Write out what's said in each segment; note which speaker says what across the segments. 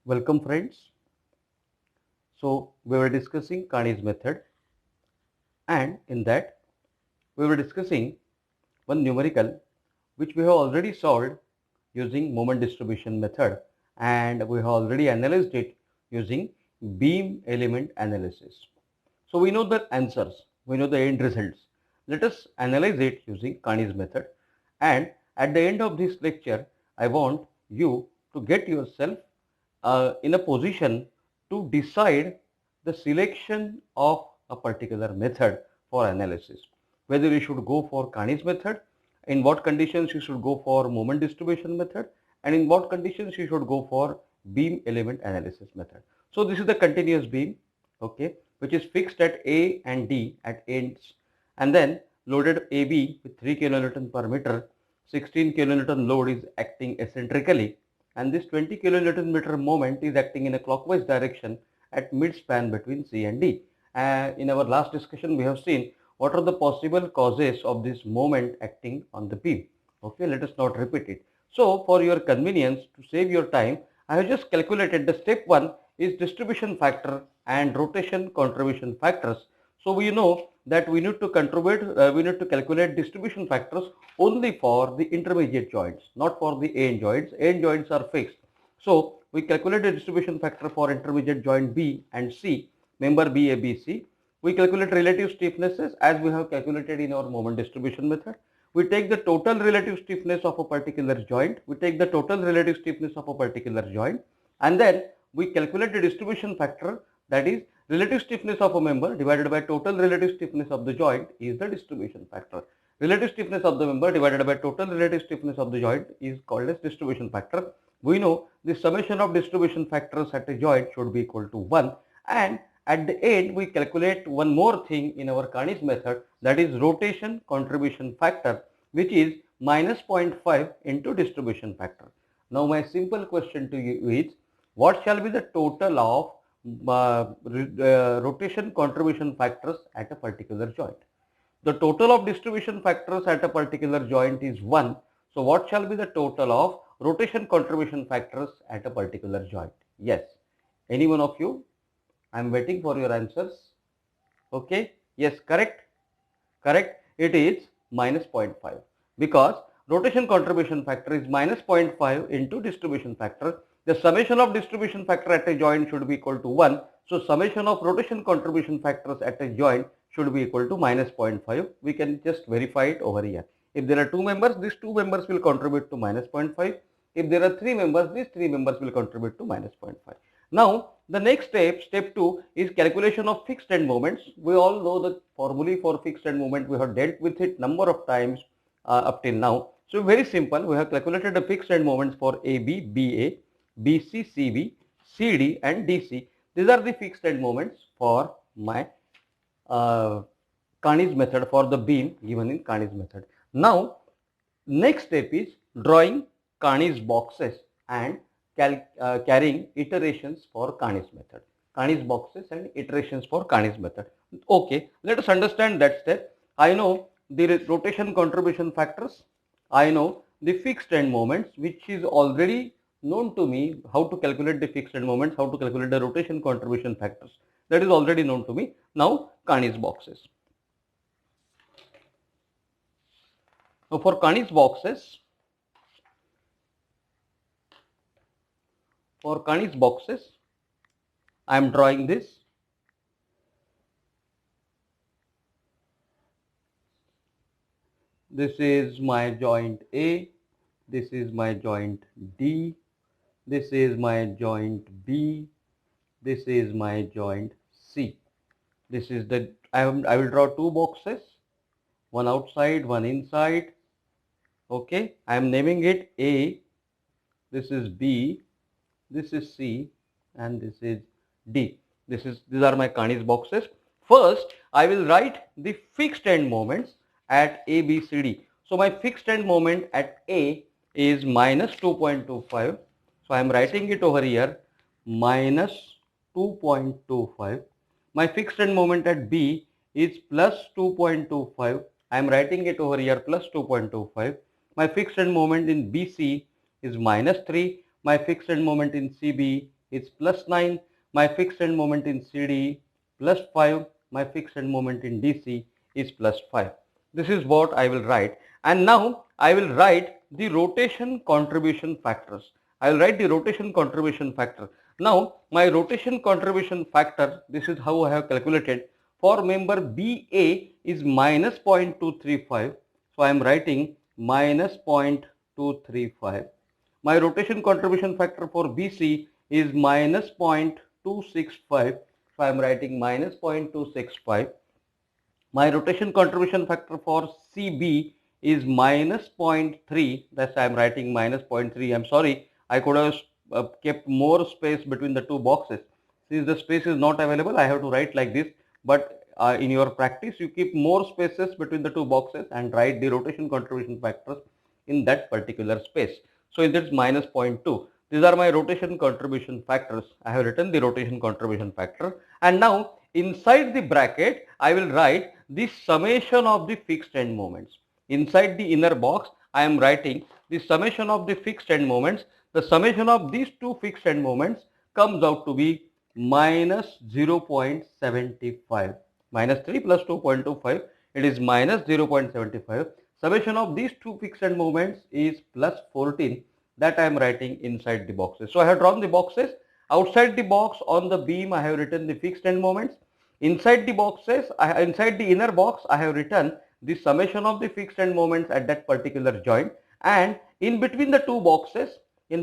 Speaker 1: Welcome friends. So we were discussing Carney's method, and in that we were discussing one numerical which we have already solved using moment distribution method, and we have already analyzed it using beam element analysis. So we know the answers, we know the end results. Let us analyze it using Carney's method, and at the end of this lecture I want you to get yourself in a position to decide the selection of a particular method for analysis. Whether you should go for Carney's method, in what conditions you should go for moment distribution method, and in what conditions you should go for beam element analysis method. So this is the continuous beam, okay, which is fixed at A and D at ends, and then loaded AB with 3 kilonewton per meter. 16 kilonewton load is acting eccentrically, and this 20 kilonewton meter moment is acting in a clockwise direction at mid span between C and D. In our last discussion we have seen what are the possible causes of this moment acting on the beam. Okay, let us not repeat it. So for your convenience, to save your time, I have just calculated the step 1 is distribution factor and rotation contribution factors. So we know that we need to calculate distribution factors only for the intermediate joints, not for the end joints. End joints are fixed. So we calculate the distribution factor for intermediate joint B and C, member BABC. We calculate relative stiffnesses as we have calculated in our moment distribution method. We take the total relative stiffness of a particular joint. We take the total relative stiffness of a particular joint, and then we calculate the distribution factor, that is relative stiffness of a member divided by total relative stiffness of the joint is the distribution factor. Relative stiffness of the member divided by total relative stiffness of the joint is called as distribution factor. We know the summation of distribution factors at a joint should be equal to 1, and at the end we calculate one more thing in our Carney's method, that is rotation contribution factor, which is minus 0.5 into distribution factor. Now my simple question to you is, what shall be the total of rotation contribution factors at a particular joint? The total of distribution factors at a particular joint is 1. So what shall be the total of rotation contribution factors at a particular joint? Yes. Any one of you? I am waiting for your answers. Okay. Yes, correct. Correct. It is minus 0.5, because rotation contribution factor is minus 0.5 into distribution factor. The summation of distribution factor at a joint should be equal to 1. So summation of rotation contribution factors at a joint should be equal to minus 0.5. We can just verify it over here. If there are 2 members, these 2 members will contribute to minus 0.5. If there are 3 members, these 3 members will contribute to minus 0.5. Now the next step, step 2, is calculation of fixed end moments. We all know the formulae for fixed end moment. We have dealt with it number of times up till now. So very simple. We have calculated the fixed end moments for AB, BA, BC, CB, CD and DC. These are the fixed end moments for my Carney's method, for the beam given in Carney's method. Now next step is drawing Carney's boxes and carrying iterations for Carney's method. Carney's boxes and iterations for Carney's method. Okay, let us understand that step. I know the rotation contribution factors. I know the fixed end moments, which is already known to me, how to calculate the fixed end moments, how to calculate the rotation contribution factors. That is already known to me. Now Carney's boxes. Now for Carney's boxes, I am drawing this. This is my joint A, this is my joint D, this is my joint B, this is my joint C. This is the, I will draw 2 boxes, one outside, one inside. Okay, I am naming it A, this is B, this is C, and this is D. These are my Carney's boxes. First, I will write the fixed end moments at A, B, C, D. So my fixed end moment at A is minus 2.25. So I am writing it over here, minus 2.25. My fixed end moment at B is plus 2.25. I am writing it over here, plus 2.25. My fixed end moment in BC is minus 3. My fixed end moment in CB is plus 9, my fixed end moment in CD plus 5, my fixed end moment in DC is plus 5. This is what I will write. And now I will write the rotation contribution factors. I will write the rotation contribution factor. Now my rotation contribution factor, this is how I have calculated. For member BA is minus 0.235. So I am writing minus 0.235. My rotation contribution factor for BC is minus 0.265. So I am writing minus 0.265. My rotation contribution factor for CB is minus 0.3. That's I am writing minus 0.3. I'm sorry, I could have kept more space between the two boxes. Since the space is not available, I have to write like this. But in your practice, you keep more spaces between the two boxes and write the rotation contribution factors in that particular space. So it is minus 0.2. These are my rotation contribution factors. I have written the rotation contribution factor. And now inside the bracket, I will write the summation of the fixed end moments. Inside the inner box, I am writing the summation of the fixed end moments. The summation of these two fixed end moments comes out to be minus 0.75. Minus 3 plus 2.25, it is minus 0.75. Summation of these two fixed end moments is plus 14. That I am writing inside the boxes. So I have drawn the boxes. Outside the box on the beam, I have written the fixed end moments. Inside the boxes, inside the inner box, I have written the summation of the fixed end moments at that particular joint. And in between the two boxes, I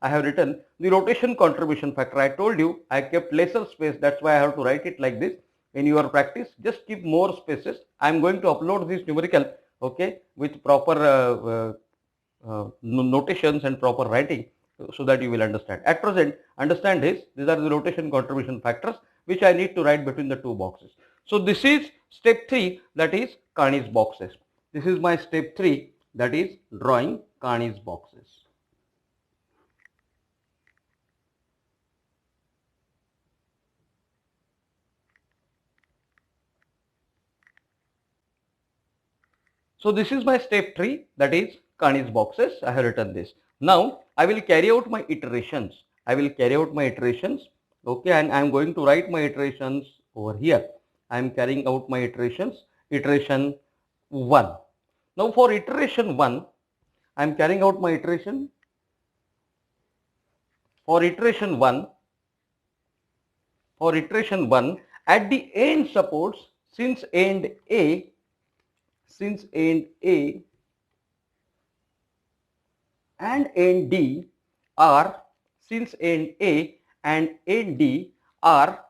Speaker 1: have written the rotation contribution factor. I told you I kept lesser space. That's why I have to write it like this. In your practice, just keep more spaces. I am going to upload this numerical, okay, with proper notations and proper writing so that you will understand. At present, understand this. These are the rotation contribution factors which I need to write between the two boxes. So this is step 3, that is Carney's boxes. This is my step 3, that is drawing Carney's boxes. So this is my step 3, that is Carney's boxes. I have written this. Now I will carry out my iterations. Okay, and I am going to write my iterations over here. I am carrying out my iterations. Iteration 1. Now for iteration 1, I am carrying out my iteration. For iteration 1, at the end supports, since end A and end D are, since end A and end D are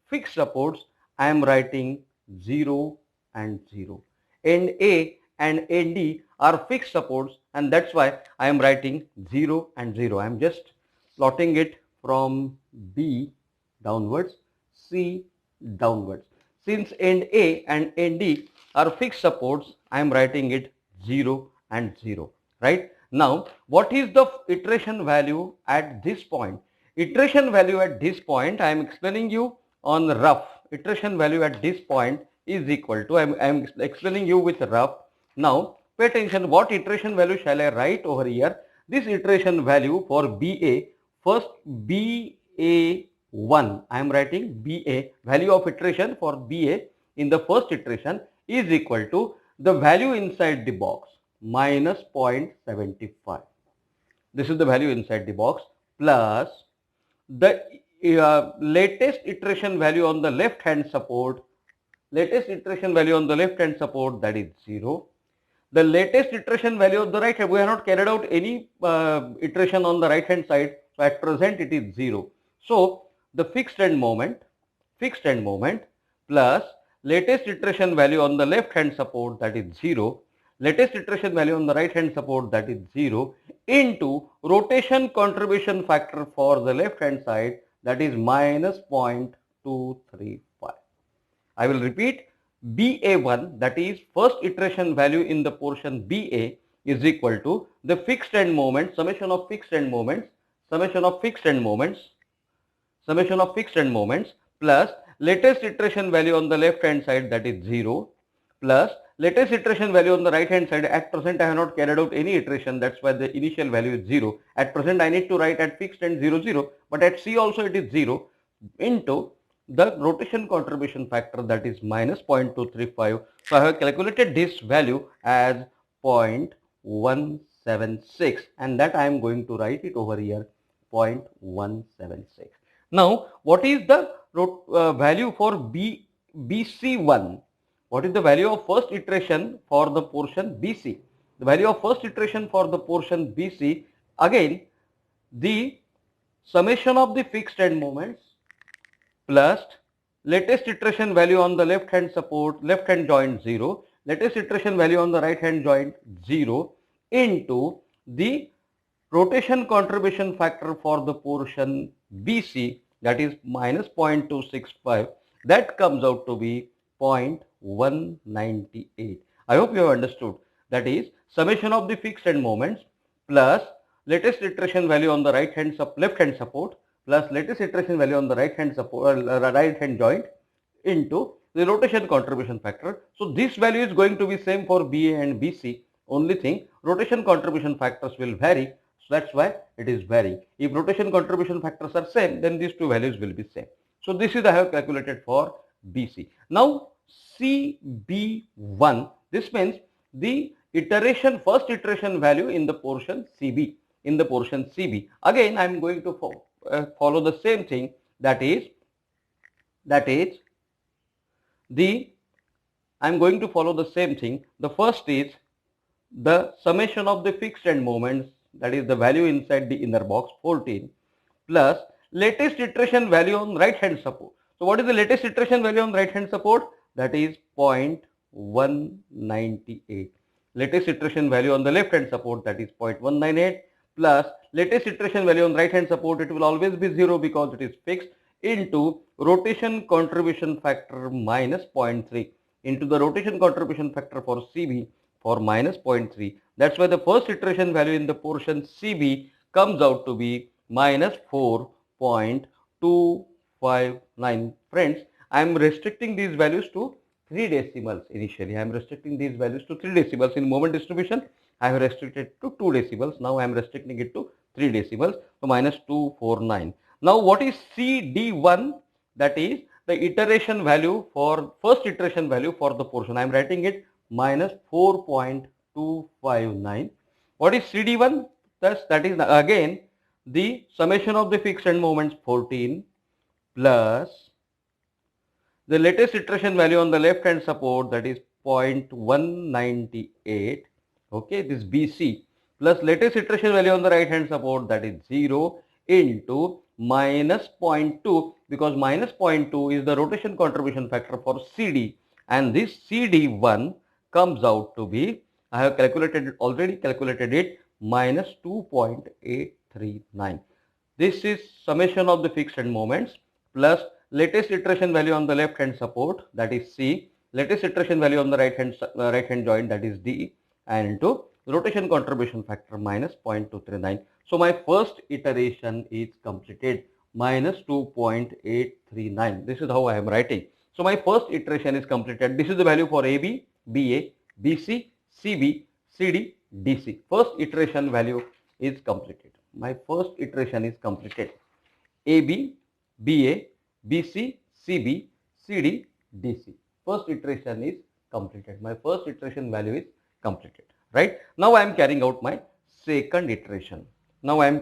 Speaker 1: fixed supports, I am writing 0 and 0. End A and end D are fixed supports, and that's why I am writing 0 and 0. I am just plotting it from B downwards, C downwards. Since end A and end D are fixed supports, I am writing it 0 and 0, right? Now, what is the iteration value at this point? Iteration value at this point, I am explaining you on rough. Iteration value at this point is equal to, I am explaining you with rough. Now, pay attention, what iteration value shall I write over here? This iteration value for BA, first BA1, I am writing BA, value of iteration for BA in the first iteration is equal to the value inside the box, minus 0.75. This is the value inside the box, plus the latest iteration value on the left hand support, that is 0. The latest iteration value on the right hand, we have not carried out any iteration on the right hand side, so at present it is 0. So the fixed end moment plus latest iteration value on the left hand support, that is 0, latest iteration value on the right hand support, that is 0, into rotation contribution factor for the left hand side, that is minus 0.235. I will repeat, BA1, that is first iteration value in the portion BA, is equal to the fixed end moment, summation of fixed end moments plus latest iteration value on the left hand side, that is 0, plus latest iteration value on the right hand side. At present I have not carried out any iteration, that's why the initial value is 0. At present I need to write at fixed and 0 0, but at C also it is 0, into the rotation contribution factor, that is minus 0.235. So I have calculated this value as 0.176, and that I am going to write it over here, 0.176. Now what is the value for BC1? What is the value of first iteration for the portion BC? The value of first iteration for the portion BC, again the summation of the fixed end moments plus latest iteration value on the left hand support, left hand joint 0, latest iteration value on the right hand joint 0, into the rotation contribution factor for the portion BC, that is minus 0.265, that comes out to be 0.198. I hope you have understood. That is summation of the fixed end moments plus latest iteration value on the left hand support plus latest iteration value on the right hand joint into the rotation contribution factor. So this value is going to be same for BA and BC. Only thing, rotation contribution factors will vary. So that's why it is varying. If rotation contribution factors are same, then these two values will be same. So this is I have calculated for BC. Now CB1, this means the first iteration value in the portion CB. Again I am going to follow the same thing, that is I am going to follow the same thing. The first is the summation of the fixed end moments, that is the value inside the inner box 14, plus latest iteration value on right hand support. So what is the latest iteration value on right hand support? That is 0.198. Latest iteration value on the left hand support, that is 0.198, plus latest iteration value on right hand support, it will always be 0 because it is fixed, into rotation contribution factor minus 0.3, into the rotation contribution factor for CB for minus 0.3. That's why the first iteration value in the portion CB comes out to be minus 4.259. Friends, I am restricting these values to 3 decimals initially. I am restricting these values to 3 decimals. In moment distribution, I have restricted to 2 decibels. Now I am restricting it to 3 decibels. So minus 249. Now what is CD1? That is the iteration value for first iteration value for the portion. I am writing it minus 4.259. What is CD1? Thus that is again the summation of the fixed end moments 14 plus the latest iteration value on the left hand support, that is 0.198. Okay, this BC plus latest iteration value on the right hand support, that is 0, into minus 0.2, because minus 0.2 is the rotation contribution factor for CD, and this CD1 comes out to be, I have already calculated it, minus 2.839. This is summation of the fixed end moments plus latest iteration value on the left hand support, that is C, latest iteration value on the right hand joint, that is D, and into rotation contribution factor minus 0.239. So my first iteration is completed, minus 2.839. This is how I am writing. So my first iteration is completed. This is the value for AB, BA, BC, CB, CD, DC. First iteration value is completed. My first iteration is completed. AB, BA, BC, CB, CD, DC. First iteration is completed. My first iteration value is completed. Right? Now I am carrying out my second iteration. Now my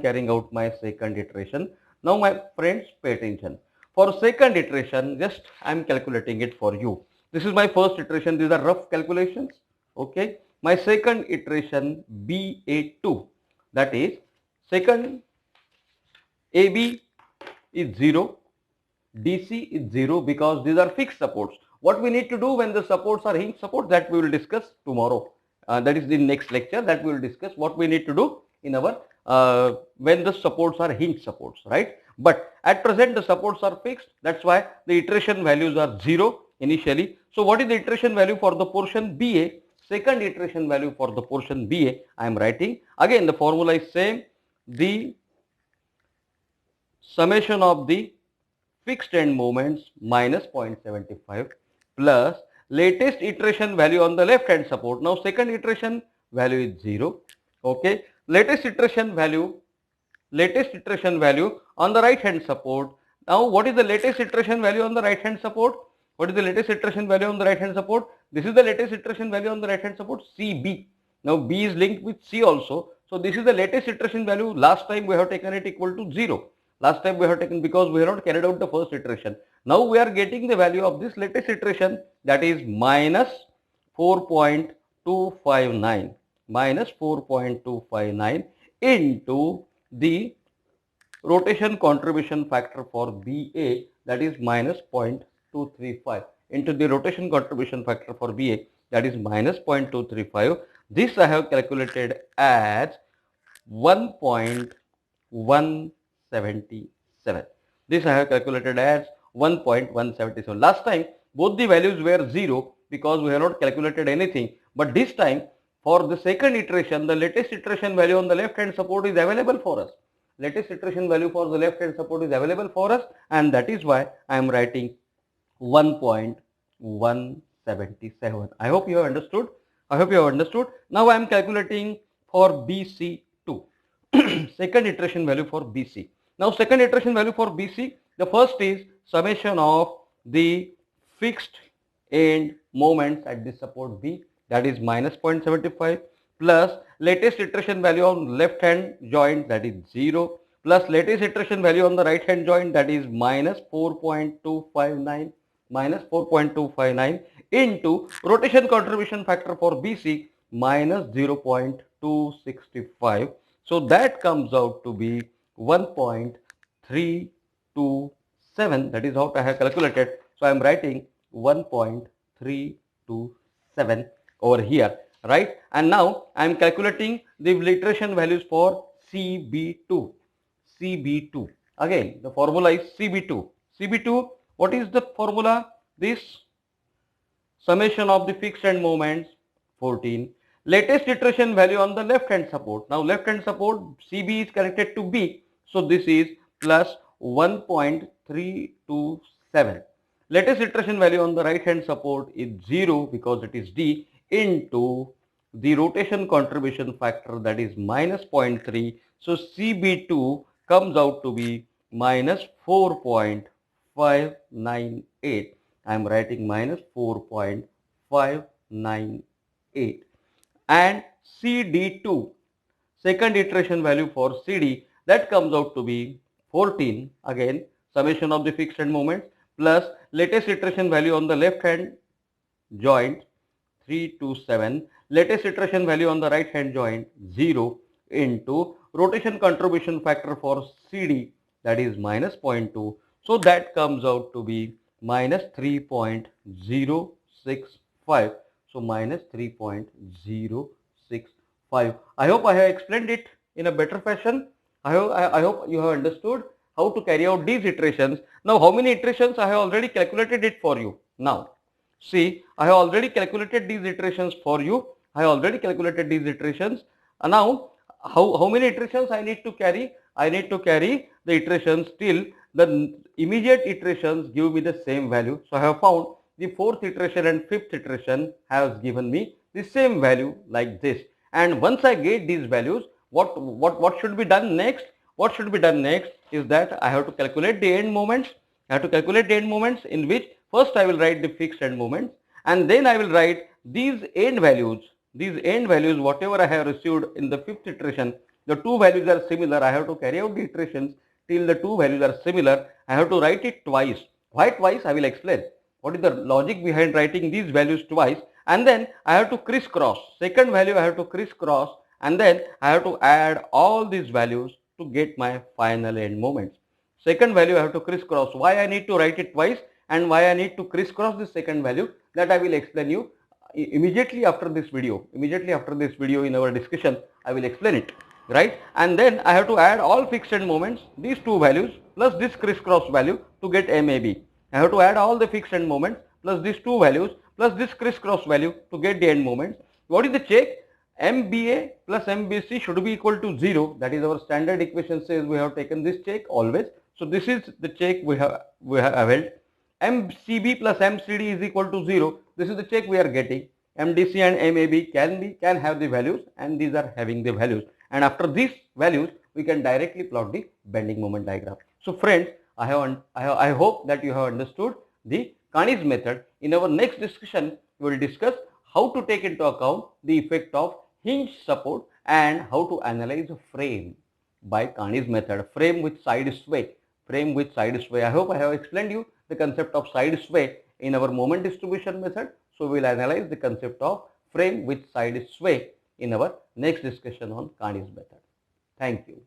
Speaker 1: friends, pay attention. For second iteration, just I am calculating it for you. This is my first iteration. These are rough calculations. Okay. My second iteration BA2, that is second AB is 0, DC is 0, because these are fixed supports. What we need to do when the supports are hinge supports, that we will discuss tomorrow. That is the next lecture, that we will discuss what we need to do in our when the supports are hinge supports, right? But at present the supports are fixed. That's why the iteration values are 0 initially. So what is the iteration value for the portion BA? Second iteration value for the portion BA I am writing. Again the formula is same. The summation of the fixed end moments minus 0.75 plus latest iteration value on the left hand support. Now second iteration value is 0. Okay, latest iteration value on the right hand support. Now what is the latest iteration value on the right hand support? What is the latest iteration value on the right hand support? This is the latest iteration value on the right hand support, CB. Now B is linked with C also. So this is the latest iteration value. Last time we have taken it equal to 0. Last time we have taken, because we have not carried out the first iteration. Now we are getting the value of this latest iteration, that is minus 4.259. Minus 4.259 into the rotation contribution factor for BA, that is minus 0.235, into the rotation contribution factor for BA, that is minus 0.235. This I have calculated as 1.177. This I have calculated as 1.177. Last time both the values were 0 because we have not calculated anything, but this time for the second iteration, the latest iteration value on the left hand support is available for us. Latest iteration value for the left hand support is available for us, and that is why I am writing 1.177. I hope you have understood. Now I am calculating for BC2. Second iteration value for BC. Now second iteration value for BC, the first is summation of the fixed end moments at the support B, that is minus 0.75, plus latest iteration value on left hand joint, that is 0, plus latest iteration value on the right hand joint, that is minus 4.259 into rotation contribution factor for BC minus 0.265. So that comes out to be 1.327. That is how I have calculated. So I am writing 1.327 over here, right? And now I am calculating the iteration values for CB2. Again, the formula is CB2. What is the formula? This summation of the fixed end moments 14. Latest iteration value on the left hand support. Now left hand support CB is connected to B. So this is plus 1.327. Latest iteration value on the right hand support is 0 because it is D, into the rotation contribution factor, that is minus 0.3. So CB2 comes out to be minus 4.598. I am writing minus 4.598. And CD2, second iteration value for CD, that comes out to be 14. Again, summation of the fixed end moments plus latest iteration value on the left hand joint 327, latest iteration value on the right hand joint 0, into rotation contribution factor for CD, that is minus 0.2. So that comes out to be minus 3.065. So minus 3.065. I hope I have explained it in a better fashion. I hope you have understood how to carry out these iterations. Now how many iterations? I have already calculated it for you. Now see, I have already calculated these iterations for you. Now how many iterations I need to carry? I need to carry the iterations till the immediate iterations give me the same value. So I have found the fourth iteration and fifth iteration has given me the same value like this. And once I get these values, what should be done next? What should be done next is that I have to calculate the end moments. In which first I will write the fixed end moments, and then I will write these end values. Whatever I have received in the fifth iteration, the two values are similar. I have to carry out the iterations till the two values are similar. I have to write it twice. Why twice? I will explain. What is the logic behind writing these values twice? And then I have to crisscross. Second value I have to crisscross, and then I have to add all these values to get my final end moments. Second value I have to crisscross. Why I need to write it twice and why I need to crisscross the second value, that I will explain you immediately after this video. In our discussion I will explain it, right? And then I have to add all fixed end moments, these two values plus this crisscross value to get MAB. I have to add all the fixed end moments plus these two values plus this crisscross value to get the end moments. What is the check? MBA plus MBC should be equal to 0. That is our standard equation says we have taken this check always. So this is the check we have held. MCB plus MCD is equal to 0. This is the check we are getting. MDC and MAB can have the values, and these are having the values. And after these values, we can directly plot the bending moment diagram. So friends, I hope that you have understood the Kani's method. In our next discussion, we will discuss how to take into account the effect of hinge support and how to analyze a frame by Kani's method, frame with side sway. I hope I have explained you the concept of side sway in our moment distribution method. So we will analyze the concept of frame with side sway in our next discussion on Kani's method. Thank you.